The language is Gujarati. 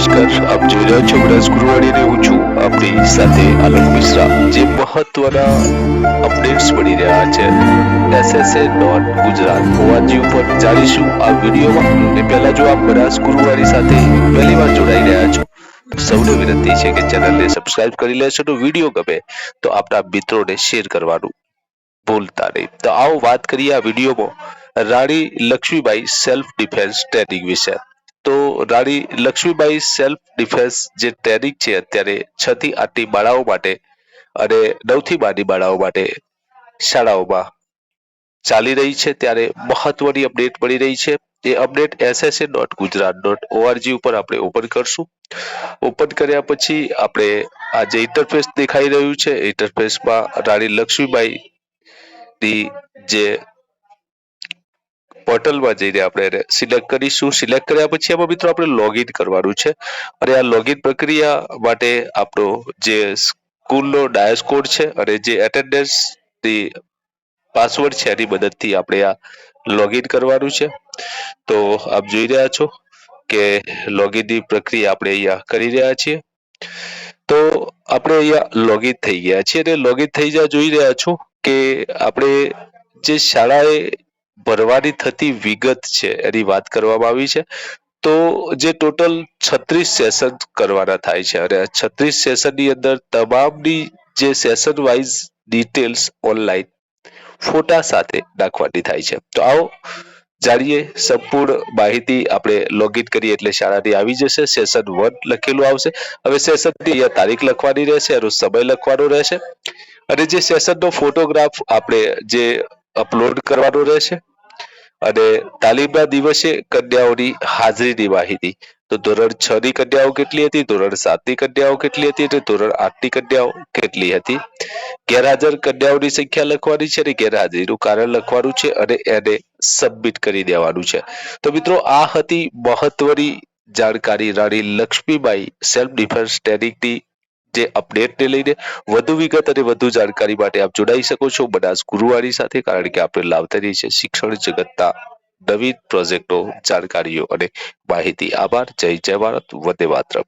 નમસ્કાર, આપ જોઈ રહ્યા છો બનાસ ગુરુવાડીને હું છું આપણી સાથે આલોક મિશ્રા। જે મહત્વના અપડેટ્સ મળી રહ્યા છે ssa.gujarat org ઉપર જાણીશું આ વિડીયોમાં। એ પહેલા જો આપ બનાસ ગુરુવાડી સાથે પહેલી વાર જોડાઈ રહ્યા છો તો સૌને વિનંતી છે કે ચેનલને સબસ્ક્રાઇબ કરી લેશો। તો વિડીયો ગમે તો આપના મિત્રોને શેર કરવાનું ભૂલતા નહીં। તો આવો વાત કરીએ આ વિડીયોમાં રાણી લક્ષ્મીબાઈ સેલ્ફ ડિફેન્સ ટ્રેનિંગ વિશે। તો રાણી લક્ષ્મીબાઈ સેલ્ફ ડિફેન્સ જે ટ્રેનિંગ છે અત્યારે 6 થી 8 ની બાળાઓ માટે અને 9 થી 12 ની બાળાઓ માટે શાળાઓમાં ચાલી રહી છે, ત્યારે મહત્વની અપડેટ મળી રહી છે। એ અપડેટ ssa.gujarat.org ઉપર આપણે ઓપન કરશું। ઓપન કર્યા પછી આપણે આ જે ઇન્ટરફેસ દેખાઈ રહ્યું છે ઇન્ટરફેસમાં રાણી લક્ષ્મીબાઈ ની જે પોર્ટલમાં જઈને આપણે એને સિલેક્ટ કરીશું। સિલેક્ટ કર્યા પછી એમાં મિત્રો આપણે લોગિન કરવાનું છે અને આ લોગિન પ્રક્રિયા માટે આપણો જે સ્કૂલનો ડાયસ કોડ છે અને જે એટેન્ડન્સ ની પાસવર્ડ છે એની મદદથી આપણે આ લોગિન કરવાનું છે। તો આપ જોઈ રહ્યા છો કે લોગિનની પ્રક્રિયા આપણે અહીંયા કરી રહ્યા છીએ। તો આપણે અહીંયા લોગિન થઈ ગયા છીએ અને લોગિન થઈ ગયા જોઈ રહ્યા છો કે આપણે જે શાળાએ ભરવાની થતી વિગત છે એની વાત કરવામાં આવી છે। તો જે ટોટલ 36 સેશન કરવાના થાય છે અને 36 સેશનની અંદર તમામની જે સેશન વાઇઝ ડિટેલ્સ ઓનલાઈન ફોટા સાથે નાખવાની થાય છે। તો આવો જાણીએ સંપૂર્ણ માહિતી। આપણે લોગિન કરીએ એટલે શાળાની આવી જશે। સેશન 1 લખેલું આવશે। હવે સેશનની અહીંયા તારીખ લખવાની રહેશે, એનો સમય લખવાનો રહેશે અને જે સેશનનો ફોટોગ્રાફ આપણે જે અપલોડ કરવાનો રહેશે અને તાલીમના દિવસે કન્યાઓની હાજરીની માહિતી। તો ધોરણ 6 ની કન્યાઓ કેટલી હતી, ધોરણ 7 ની કન્યાઓ કેટલી હતી અને ધોરણ 8 ની કન્યાઓ કેટલી હતી। ગેરહાજર કન્યાઓની સંખ્યા લખવાની છે અને ગેરહાજરીનું કારણ લખવાનું છે અને એને સબમિટ કરી દેવાનું છે। તો મિત્રો આ હતી મહત્વની જાણકારી રાણી લક્ષ્મીબાઈ સેલ્ફ ડિફેન્સ ટ્રેનિંગની જે અપડેટને લઈને। વધુ વિગત અને વધુ જાણકારી માટે આપ જોડાઈ શકો છો બનાસ ગુરુવાડી સાથે, કારણ કે આપણે લાવતા રહી છે શિક્ષણ જગતના નવીન પ્રોજેક્ટો, જાણકારીઓ અને માહિતી। આભાર। જય ભારત, વંદે માતરમ।